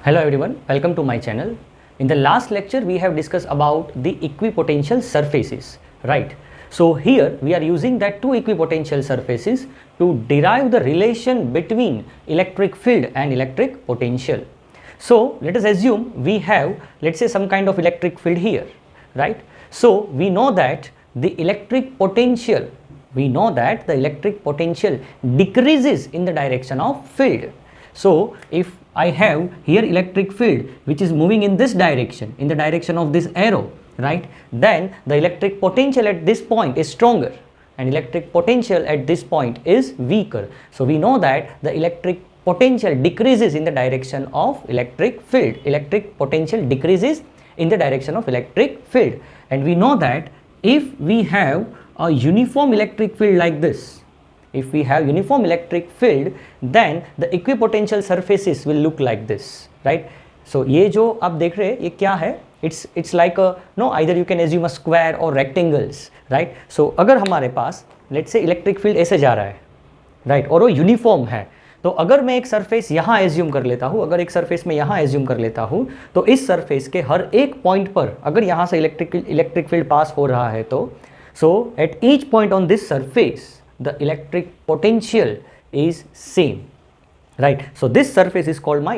Hello everyone, welcome to my channel. In the last lecture we have discussed about the equipotential surfaces, right? So here we are using that two equipotential surfaces to derive the relation between electric field and electric potential. So let us assume we have, let's say, some kind of electric field here, right? So we know that the electric potential decreases in the direction of field. So if I have here electric field which is moving in this direction, in the direction of this arrow, right? Then the electric potential at this point is stronger and electric potential at this point is weaker. So we know that the electric potential decreases in the direction of electric field. Electric potential decreases in the direction of electric field. And we know that if we have a uniform electric field like this, if we have uniform electric field, then the equipotential surfaces will look like this, right? So ये जो आप देख रहे हैं ये क्या है? It's like a either you can assume a square or rectangles, right? So अगर हमारे पास let's say इलेक्ट्रिक फील्ड ऐसे जा रहा है, right? और वो यूनिफॉर्म है, तो अगर मैं एक सरफेस यहाँ एज्यूम कर लेता हूँ, अगर एक सरफेस में यहाँ एज्यूम कर लेता हूँ, तो इस सरफेस के हर एक पॉइंट पर अगर यहाँ से इलेक्ट्रिक फील्ड पास हो रहा है तो so at each point on this surface the electric potential is same, right? So this surface is called my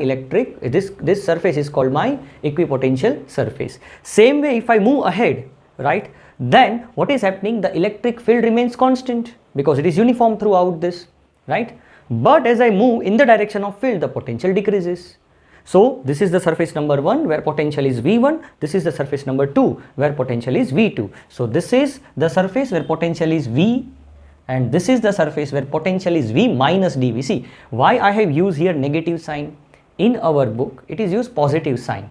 this surface is called my equipotential surface. Same way if I move ahead, right, then what is happening? The electric field remains constant because it is uniform throughout this, right? But as I move in the direction of field, the potential decreases. So this is the surface number 1 where potential is V1, this is the surface number 2 where potential is V2. So this is the surface where potential is V and this is the surface where potential is V minus dV. See, why I have used here negative sign? In our book it is used positive sign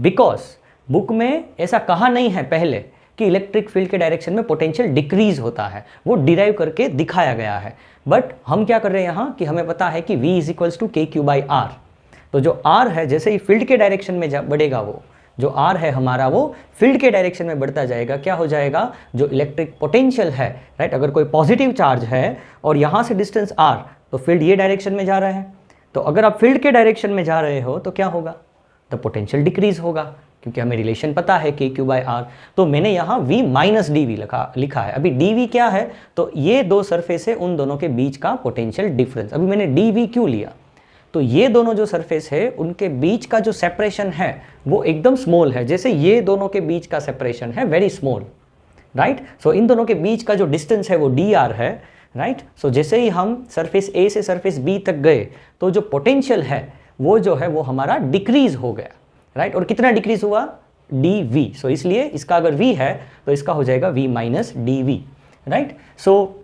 because book में ऐसा कहा नहीं है पहले कि electric field के direction में potential decrease होता है, वो डिराइव करके दिखाया गया है. बट हम क्या कर रहे हैं यहाँ कि हमें पता है कि V is equals to KQ/R. तो जो R है जैसे ही फील्ड के डायरेक्शन में बढ़ेगा, वो जो R है हमारा वो फील्ड के डायरेक्शन में बढ़ता जाएगा. क्या हो जाएगा? जो इलेक्ट्रिक पोटेंशियल है, राइट, अगर कोई पॉजिटिव चार्ज है और यहाँ से डिस्टेंस R, तो फील्ड ये डायरेक्शन में जा रहा है, तो अगर आप फील्ड के डायरेक्शन में जा रहे हो तो क्या होगा? द पोटेंशियल डिक्रीज होगा क्योंकि हमें रिलेशन पता है KQ/R. तो मैंने यहाँ V माइनस dV लिखा है. अभी dV क्या है? तो ये दो सरफेस है, उन दोनों के बीच का पोटेंशियल डिफरेंस. अभी मैंने dV क्यों लिया? तो ये दोनों जो सरफेस है उनके बीच का जो सेपरेशन है वो एकदम स्मॉल है, जैसे ये दोनों के बीच का सेपरेशन है वेरी स्मॉल, राइट. सो इन दोनों के बीच का जो डिस्टेंस है वो dr है, राइट. सो जैसे ही हम सरफेस A से सरफेस B तक गए तो जो पोटेंशियल है वो जो है वो हमारा डिक्रीज हो गया, राइट. और कितना डिक्रीज हुआ? dV. सो इसलिए इसका अगर V है तो इसका हो जाएगा V minus dV, right. So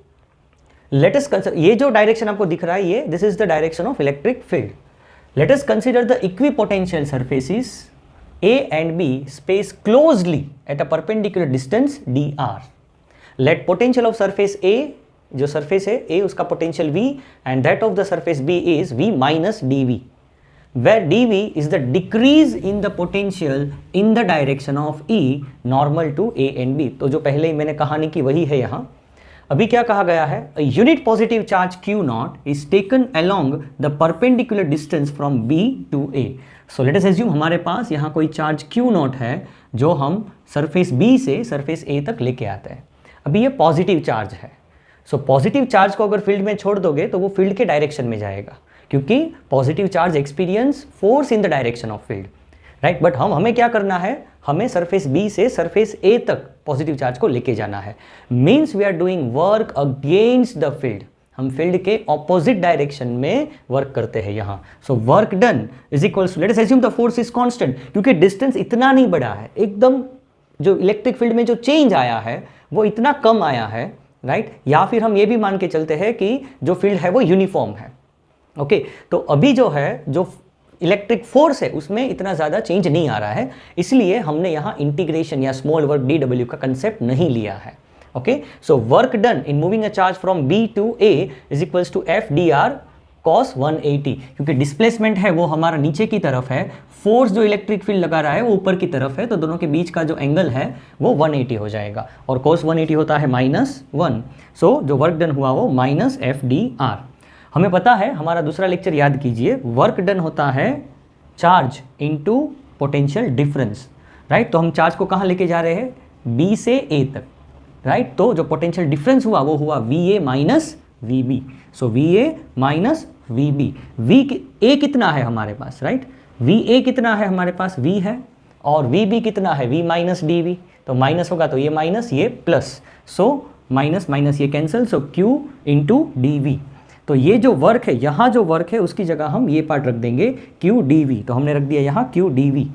let us consider, ये जो डायरेक्शन आपको दिख रहा है ये this is the direction of electric field. Let us consider the equipotential surfaces A and B space closely at a perpendicular distance dr. Let potential of surface A, जो surface है A उसका potential V and that of the surface B is V minus dV, where dV is the decrease in the potential in the direction of E normal to A and B. तो जो पहले ही मैंने कहानी की वही है यहाँ. अभी क्या कहा गया है? A unit positive charge Q0 is taken along the perpendicular distance from B to A. So let us assume हमारे पास यहाँ कोई चार्ज Q0 है जो हम सरफेस B से सरफेस A तक लेके आते हैं. अभी ये पॉजिटिव चार्ज है. सो पॉजिटिव चार्ज को अगर फील्ड में छोड़ दोगे तो वो फील्ड के डायरेक्शन में जाएगा क्योंकि positive charge experience force in the direction of field, right. But हमें क्या करना है? हमें सरफेस B से सरफेस A तक पॉजिटिव चार्ज को लेके जाना है. Means we are doing work against the field. हम फील्ड के ऑपोजिट डायरेक्शन में वर्क करते हैं यहाँ. So work done is equals to, let us assume the force is constant क्योंकि डिस्टेंस इतना नहीं बढ़ा है, एकदम जो इलेक्ट्रिक फील्ड में जो चेंज आया है वो इतना कम आया है, राइट. या फिर हम ये भी मान के चलते हैं कि जो फील्ड है वो यूनिफॉर्म है, ओके. तो अभी जो है जो इलेक्ट्रिक फोर्स है उसमें इतना ज़्यादा चेंज नहीं आ रहा है, इसलिए हमने यहाँ इंटीग्रेशन या स्मॉल वर्क dw का कंसेप्ट नहीं लिया है, okay. So work done in moving a charge from B to A is equals to F dr cos 180, क्योंकि डिस्प्लेसमेंट है वो हमारा नीचे की तरफ है, फोर्स जो इलेक्ट्रिक फील्ड लगा रहा है वो ऊपर की तरफ है, तो दोनों के बीच का जो एंगल है वो 180 हो जाएगा और cos 180 होता है -1. सो जो वर्क डन हुआ वो -F dr. हमें पता है, हमारा दूसरा लेक्चर याद कीजिए, वर्क डन होता है charge into potential difference, right. तो हम चार्ज को कहाँ लेके जा रहे हैं, B से A तक, राइट। तो जो पोटेंशियल डिफरेंस हुआ वो हुआ VA minus VB। So VA minus VB। A कितना है हमारे पास, राइट। VA कितना है हमारे पास, V है, और VB कितना है, V माइनस DB। तो माइनस होगा तो ये माइनस, ये प्लस, सो माइनस माइनस ये कैंसिल, सो Q इंटू DV। तो ये जो वर्क है, यहाँ जो वर्क है उसकी जगह हम ये पार्ट रख देंगे Q dV। तो हमने रख दिया यहाँ Q dV,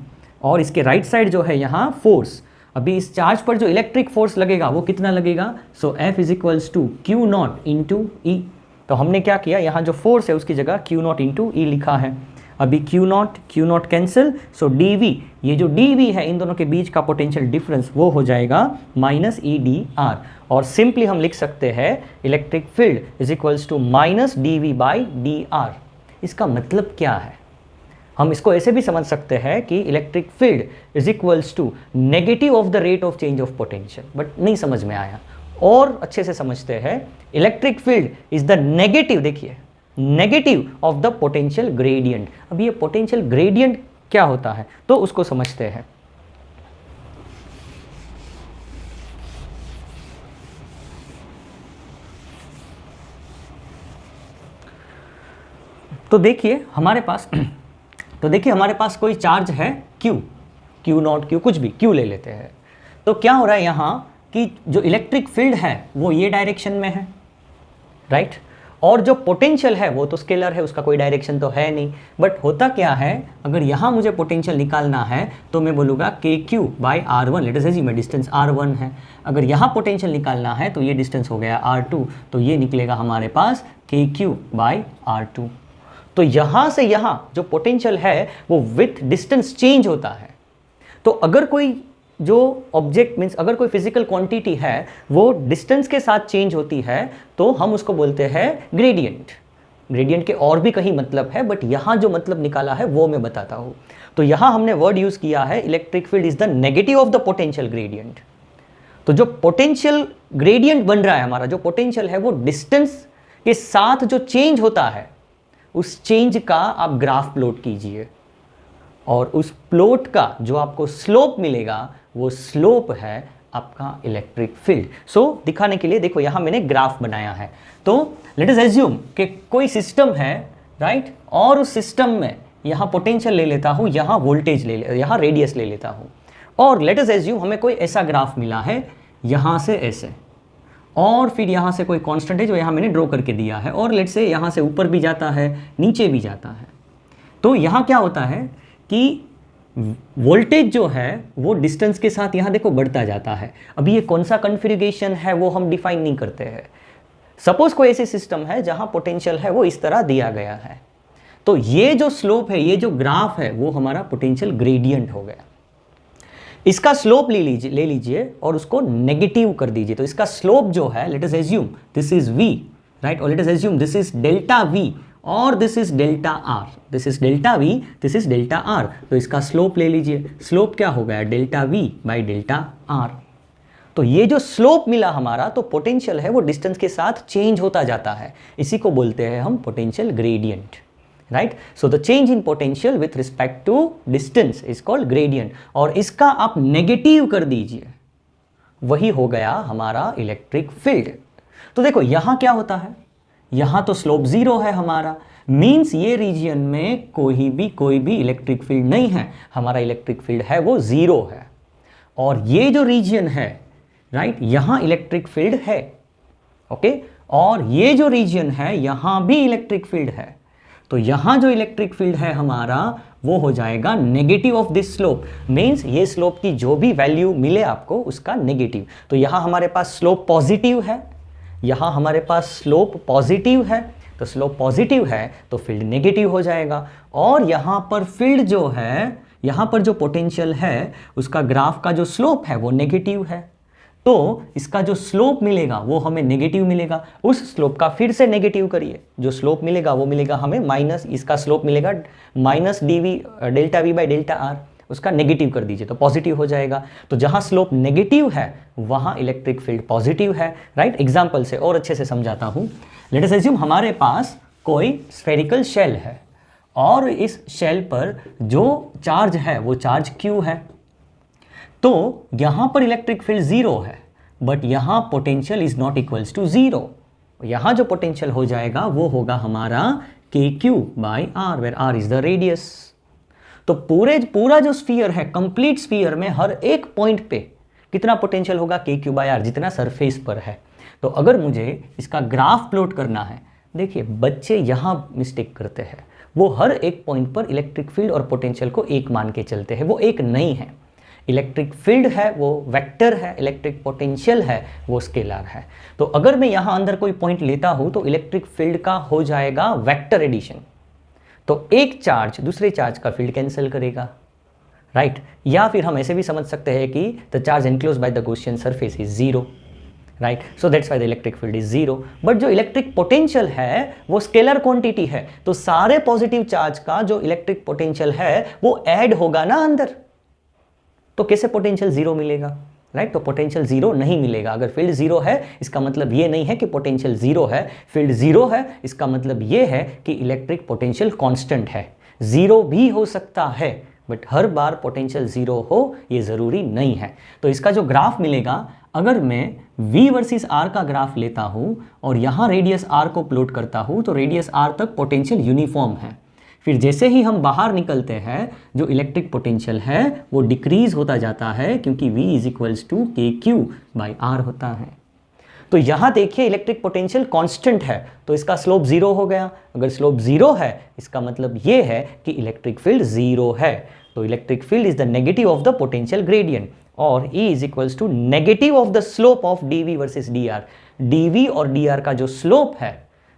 और इसके राइट साइड जो है यहाँ फोर्स, अभी इस चार्ज पर जो इलेक्ट्रिक फोर्स लगेगा वो कितना लगेगा, so F is equals to Q naught into E। तो हमने क्या किया, यहाँ जो फोर्स है उसकी जगह Q नॉट इंटू E लिखा है। अभी Q not cancel, so dV, ये जो dV है इन दोनों के बीच का पोटेंशियल डिफरेंस वो हो जाएगा माइनस EdR। और सिंपली हम लिख सकते हैं electric field is equals to minus dV by dR। इसका मतलब क्या है, हम इसको ऐसे भी समझ सकते हैं कि electric field is equals to negative of the rate of change of potential, but नहीं समझ में आया, और अच्छे से समझते हैं। Electric field is the negative, देखिए, negative of the potential gradient. अब ये पोटेंशियल ग्रेडियंट क्या होता है तो उसको समझते हैं। तो देखिए हमारे पास कोई चार्ज है Q नॉट, Q कुछ भी, Q ले लेते हैं। तो क्या हो रहा है यहाँ कि जो इलेक्ट्रिक फील्ड है वो ये डायरेक्शन में है, राइट। और जो पोटेंशियल है वो तो स्केलर है, उसका कोई डायरेक्शन तो है नहीं। बट होता क्या है, अगर यहाँ मुझे पोटेंशियल निकालना है तो मैं बोलूँगा KQ by R1, late us assume distance R1 है। अगर यहाँ पोटेंशियल निकालना है तो ये डिस्टेंस हो गया R2, तो ये निकलेगा हमारे पास KQ बाई R2। तो यहाँ से यहाँ जो पोटेंशियल है वो विथ डिस्टेंस चेंज होता है। तो अगर कोई जो ऑब्जेक्ट मीन्स अगर कोई फिजिकल क्वांटिटी है वो डिस्टेंस के साथ चेंज होती है तो हम उसको बोलते हैं ग्रेडियंट। ग्रेडियंट के और भी कहीं मतलब है, बट यहाँ जो मतलब निकाला है वो मैं बताता हूँ। तो यहाँ हमने वर्ड यूज किया है electric field is the negative of the potential gradient. तो जो पोटेंशियल ग्रेडियंट बन रहा है हमारा, जो पोटेंशियल है वो डिस्टेंस के साथ जो चेंज होता है उस चेंज का आप ग्राफ प्लॉट कीजिए, और उस प्लॉट का जो आपको स्लोप मिलेगा वो स्लोप है आपका इलेक्ट्रिक फील्ड। सो दिखाने के लिए देखो यहाँ मैंने ग्राफ बनाया है। तो लेट अस अज्यूम कि कोई सिस्टम है, राइट, और उस सिस्टम में यहाँ पोटेंशियल ले लेता हूँ, यहाँ वोल्टेज यहाँ रेडियस ले लेता हूँ, और लेट अस अज्यूम हमें कोई ऐसा ग्राफ मिला है यहाँ से ऐसे, और फिर यहाँ से कोई कांस्टेंट है जो यहाँ मैंने ड्रॉ करके दिया है, और लेट से यहाँ से ऊपर भी जाता है नीचे भी जाता है। तो यहाँ क्या होता है कि वोल्टेज जो है वो डिस्टेंस के साथ यहाँ देखो बढ़ता जाता है। अभी ये कौन सा कॉन्फ़िगरेशन है वो हम डिफाइन नहीं करते हैं। सपोज कोई ऐसी सिस्टम है जहाँ पोटेंशियल है वो इस तरह दिया गया है, तो ये जो स्लोप है, ये जो ग्राफ है वो हमारा पोटेंशियल ग्रेडियंट हो गया। इसका स्लोप ले लीजिए और उसको नेगेटिव कर दीजिए। तो इसका स्लोप जो है, let us assume this is V, right, और let us assume this is delta V और this is delta R, this is delta V, this is delta R। तो इसका स्लोप ले लीजिए, स्लोप क्या हो गया, delta V by delta R। तो ये जो स्लोप मिला हमारा, तो पोटेंशियल है वो डिस्टेंस के साथ चेंज होता जाता है, इसी को बोलते हैं हम potential gradient, right. So the change in potential with respect to distance is called gradient, और इसका आप नेगेटिव कर दीजिए, वही हो गया हमारा इलेक्ट्रिक फील्ड। तो देखो यहां क्या होता है, यहां तो स्लोप जीरो है हमारा, मींस ये रीजन में कोई भी इलेक्ट्रिक फील्ड नहीं है, हमारा इलेक्ट्रिक फील्ड है वो जीरो है। और ये जो रीजन है, राइट, यहां इलेक्ट्रिक फील्ड है, ओके, और ये जो रीजन है यहां भी इलेक्ट्रिक फील्ड है। तो यहां जो इलेक्ट्रिक फील्ड है हमारा वो हो जाएगा negative of this slope, means ये स्लोप की जो भी वैल्यू मिले आपको उसका नेगेटिव। तो यहां हमारे पास स्लोप पॉजिटिव है, यहां हमारे पास स्लोप पॉजिटिव है, तो स्लोप पॉजिटिव है तो फील्ड नेगेटिव हो जाएगा। और यहां पर फील्ड जो है, यहां पर जो पोटेंशियल है उसका ग्राफ का जो स्लोप है वो नेगेटिव है, तो इसका जो स्लोप मिलेगा वो हमें नेगेटिव मिलेगा। उस स्लोप का फिर से नेगेटिव करिए, जो स्लोप मिलेगा वो मिलेगा हमें माइनस, इसका स्लोप मिलेगा minus dV delta V by delta R, उसका नेगेटिव कर दीजिए तो पॉजिटिव हो जाएगा। तो जहां स्लोप नेगेटिव है वहां इलेक्ट्रिक फील्ड पॉजिटिव है, राइट। एग्जाम्पल से और अच्छे से समझाता हूं। लेट अस अज्यूम हमारे पास कोई स्फेरिकल शेल है और इस शेल पर जो चार्ज है वो चार्ज Q है, तो यहाँ पर इलेक्ट्रिक फील्ड 0 है, बट यहाँ potential is not equals to 0। यहाँ जो पोटेंशियल हो जाएगा वो होगा हमारा KQ by R, where R is the radius. तो पूरा जो स्फीयर है, कंप्लीट स्फीयर में हर एक पॉइंट पे कितना पोटेंशियल होगा, KQ बाई R, जितना सरफेस पर है। तो अगर मुझे इसका ग्राफ प्लॉट करना है, देखिए बच्चे यहाँ मिस्टेक करते हैं, वो हर एक पॉइंट पर इलेक्ट्रिक फील्ड और पोटेंशियल को एक मान के चलते हैं, वो एक नहीं है। इलेक्ट्रिक फील्ड है वो वेक्टर है, इलेक्ट्रिक पोटेंशियल है वो स्केलर है। तो अगर मैं यहाँ अंदर कोई पॉइंट लेता हूँ तो इलेक्ट्रिक फील्ड का हो जाएगा वेक्टर एडिशन, तो एक चार्ज दूसरे चार्ज का फील्ड कैंसिल करेगा, राइट। या फिर हम ऐसे भी समझ सकते हैं कि the charge enclose by the Gaussian surface is 0, right. So that's why the electric field is 0। But जो इलेक्ट्रिक पोटेंशियल है वो स्केलर क्वांटिटी है, तो सारे पॉजिटिव चार्ज का जो इलेक्ट्रिक पोटेंशियल है वो ऐड होगा ना अंदर, तो कैसे पोटेंशियल 0 मिलेगा, राइट। तो पोटेंशियल 0 नहीं मिलेगा। अगर फील्ड 0 है इसका मतलब ये नहीं है कि पोटेंशियल 0 है, फील्ड 0 है इसका मतलब ये है कि इलेक्ट्रिक पोटेंशियल कांस्टेंट है। 0 भी हो सकता है, बट हर बार पोटेंशियल 0 हो ये ज़रूरी नहीं है। तो इसका जो ग्राफ मिलेगा, अगर मैं V वर्सेस R का ग्राफ लेता हूँ और यहाँ रेडियस R को प्लॉट करता हूँ, तो रेडियस R तक पोटेंशियल यूनिफॉर्म है। फिर जैसे ही हम बाहर निकलते हैं जो इलेक्ट्रिक पोटेंशियल है वो डिक्रीज होता जाता है, क्योंकि V is equals to KQ by R होता है। तो यहाँ देखिए इलेक्ट्रिक पोटेंशियल कांस्टेंट है, तो इसका स्लोप 0 हो गया। अगर स्लोप 0 है इसका मतलब ये है कि इलेक्ट्रिक फील्ड 0 है। तो electric field is the negative of the potential gradient, और E is equals to negative of the slope of dV versus dr। dV और dr का जो स्लोप है,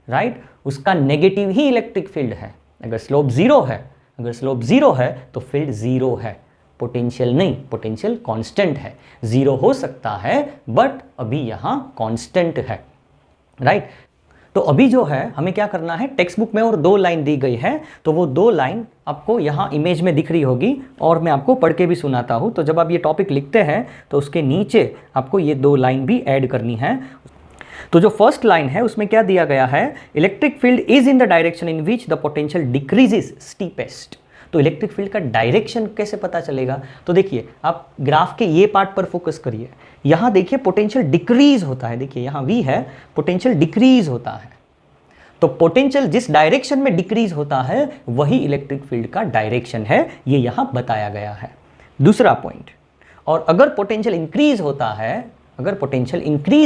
राइट, उसका नेगेटिव ही इलेक्ट्रिक फील्ड है। अगर स्लोप 0 है तो फील्ड 0 है, पोटेंशियल नहीं, पोटेंशियल कांस्टेंट है। 0 हो सकता है बट अभी यहाँ कांस्टेंट है, राइट। तो अभी जो है हमें क्या करना है, टेक्स्ट बुक में और 2 लाइन दी गई है, तो वो 2 लाइन आपको यहाँ इमेज में दिख रही होगी और मैं आपको पढ़ के भी सुनाता हूँ। तो जब आप ये टॉपिक लिखते हैं तो उसके नीचे आपको ये 2 लाइन भी ऐड करनी है। तो जो फर्स्ट लाइन है उसमें क्या दिया गया है, electric field is in the direction in which the potential decreases steepest. तो इलेक्ट्रिक फील्ड का डायरेक्शन कैसे पता चलेगा, तो देखिए आप ग्राफ के ये पार्ट पर फोकस करिए। यहाँ देखिए पोटेंशियल डिक्रीज होता है, देखिए यहाँ V है, पोटेंशियल डिक्रीज होता है। तो पोटेंशियल जिस डायरेक्शन में डिक्रीज होता है वही इलेक्ट्रिक फील्ड का डायरेक्शन है, ये यहाँ बताया गया है। दूसरा पॉइंट, और अगर पोटेंशियल इंक्रीज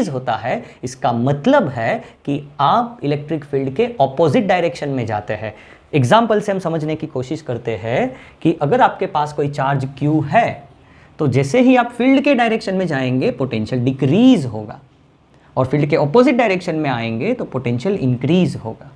होता है इसका मतलब है कि आप इलेक्ट्रिक फील्ड के ऑपोजिट डायरेक्शन में जाते हैं। एग्जाम्पल से हम समझने की कोशिश करते हैं कि अगर आपके पास कोई चार्ज Q है तो जैसे ही आप फील्ड के डायरेक्शन में जाएंगे पोटेंशियल डिक्रीज होगा, और फील्ड के ऑपोजिट डायरेक्शन में आएंगे तो पोटेंशियल इंक्रीज होगा।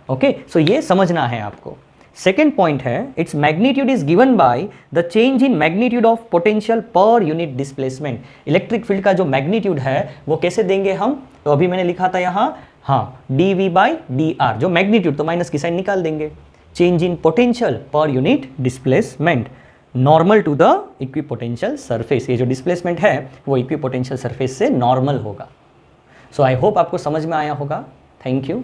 ओके, सो ये समझना है आपको। सेकेंड पॉइंट है, its magnitude is given by the change in magnitude of potential per unit displacement. Electric field का जो मैग्नीट्यूड है वो कैसे देंगे हम, तो अभी मैंने लिखा था यहाँ, हाँ, dV बाई dr, जो मैग्नीट्यूड, तो माइनस की साइन निकाल देंगे। Change in potential per unit displacement normal to the equipotential surface. ये जो डिस्प्लेसमेंट है वो इक्विपोटेंशियल सरफेस से नॉर्मल होगा। सो आई होप आपको समझ में आया होगा। Thank you.